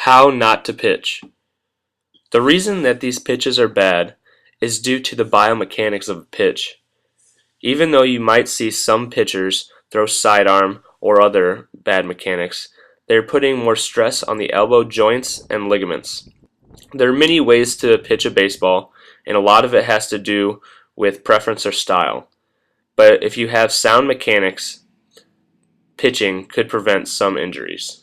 How not to pitch. The reason that these pitches are bad is due to the biomechanics of a pitch. Even though you might see some pitchers throw sidearm or other bad mechanics, they are putting more stress on the elbow joints and ligaments. There are many ways to pitch a baseball, and a lot of it has to do with preference or style. But if you have sound mechanics, pitching could prevent some injuries.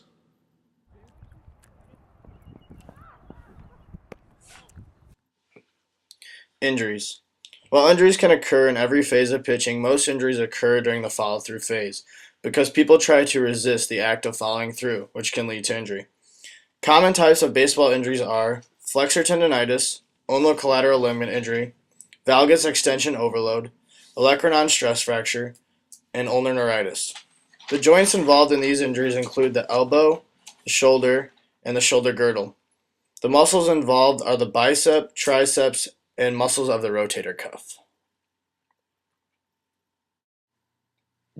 Injuries. While injuries can occur in every phase of pitching, most injuries occur during the follow-through phase because people try to resist the act of following through, which can lead to injury. Common types of baseball injuries are flexor tendonitis, ulnar collateral ligament injury, valgus extension overload, olecranon stress fracture, and ulnar neuritis. The joints involved in these injuries include the elbow, the shoulder, and the shoulder girdle. The muscles involved are the bicep, triceps, and muscles of the rotator cuff.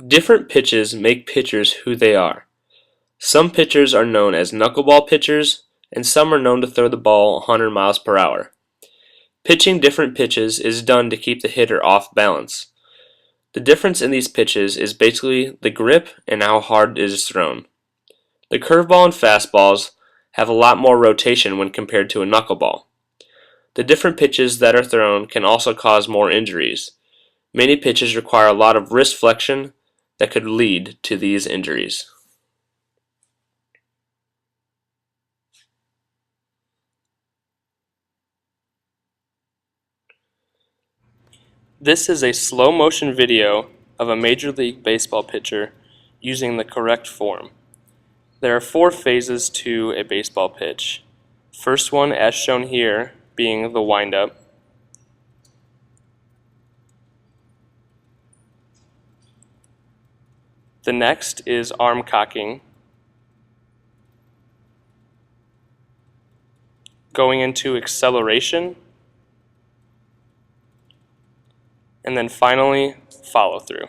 Different pitches make pitchers who they are. Some pitchers are known as knuckleball pitchers, and some are known to throw the ball 100 miles per hour. Pitching different pitches is done to keep the hitter off balance. The difference in these pitches is basically the grip and how hard it is thrown. The curveball and fastballs have a lot more rotation when compared to a knuckleball. The different pitches that are thrown can also cause more injuries. Many pitches require a lot of wrist flexion that could lead to these injuries. This is a slow motion video of a Major League Baseball pitcher using the correct form. There are 4 phases to a baseball pitch. First one, as shown here, being the windup. The next is arm cocking. Going into acceleration. And then finally, follow through.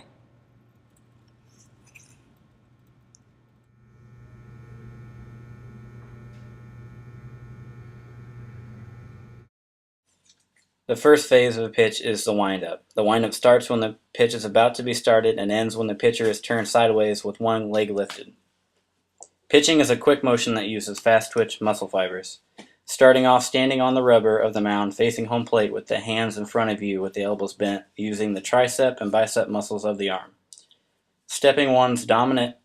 The first phase of a pitch is the windup. The windup starts when the pitch is about to be started and ends when the pitcher is turned sideways with one leg lifted. Pitching is a quick motion that uses fast twitch muscle fibers. Starting off standing on the rubber of the mound facing home plate with the hands in front of you with the elbows bent, using the tricep and bicep muscles of the arm. Stepping one's dominant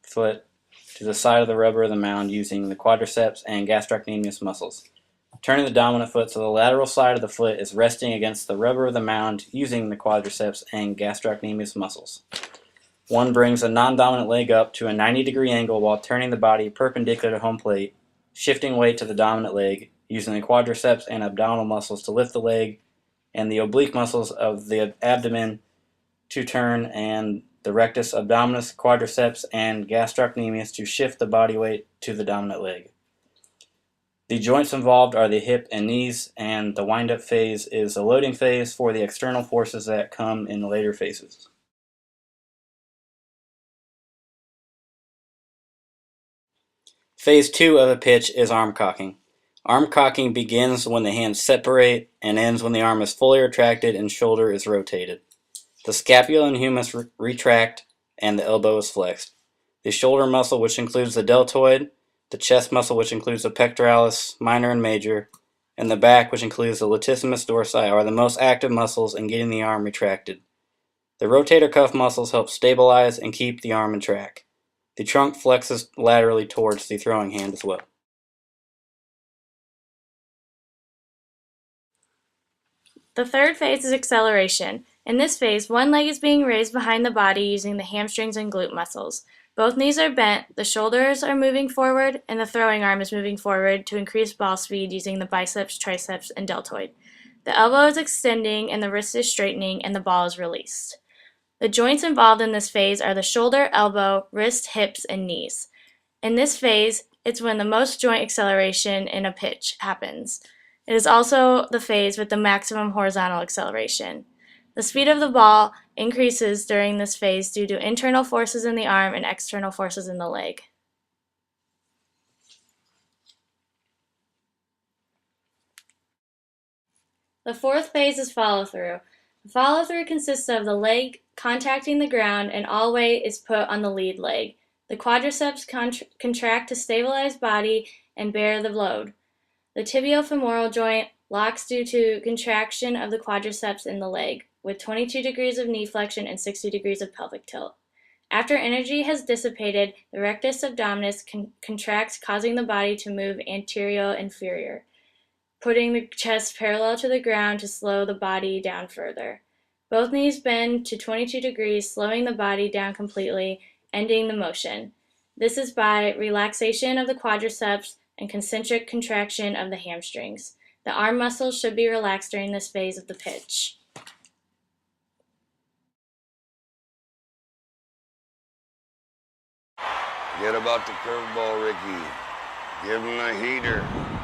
foot to the side of the rubber of the mound using the quadriceps and gastrocnemius muscles. Turning the dominant foot so the lateral side of the foot is resting against the rubber of the mound using the quadriceps and gastrocnemius muscles. One brings a non-dominant leg up to a 90-degree angle while turning the body perpendicular to home plate, shifting weight to the dominant leg, using the quadriceps and abdominal muscles to lift the leg and the oblique muscles of the abdomen to turn, and the rectus abdominis, quadriceps, and gastrocnemius to shift the body weight to the dominant leg. The joints involved are the hip and knees, and the wind-up phase is the loading phase for the external forces that come in later phases. Phase 2 of a pitch is arm cocking. Arm cocking begins when the hands separate and ends when the arm is fully retracted and shoulder is rotated. The scapula and humerus retract and the elbow is flexed. The shoulder muscle, which includes the deltoid, the chest muscle, which includes the pectoralis minor and major, and the back, which includes the latissimus dorsi, are the most active muscles in getting the arm retracted. The rotator cuff muscles help stabilize and keep the arm in track. The trunk flexes laterally towards the throwing hand as well. The third phase is acceleration. In this phase, one leg is being raised behind the body using the hamstrings and glute muscles. Both knees are bent, the shoulders are moving forward, and the throwing arm is moving forward to increase ball speed using the biceps, triceps, and deltoid. The elbow is extending and the wrist is straightening and the ball is released. The joints involved in this phase are the shoulder, elbow, wrist, hips, and knees. In this phase, it's when the most joint acceleration in a pitch happens. It is also the phase with the maximum horizontal acceleration. The speed of the ball increases during this phase due to internal forces in the arm and external forces in the leg. The fourth phase is follow-through. The follow-through consists of the leg contacting the ground and all weight is put on the lead leg. The quadriceps contract to stabilize body and bear the load. The tibiofemoral joint locks due to contraction of the quadriceps in the leg, with 22 degrees of knee flexion and 60 degrees of pelvic tilt. After energy has dissipated, the rectus abdominis contracts, causing the body to move anterior-inferior, putting the chest parallel to the ground to slow the body down further. Both knees bend to 22 degrees, slowing the body down completely, ending the motion. This is by relaxation of the quadriceps and concentric contraction of the hamstrings. The arm muscles should be relaxed during this phase of the pitch. Forget about the curveball, Ricky. Give him a heater.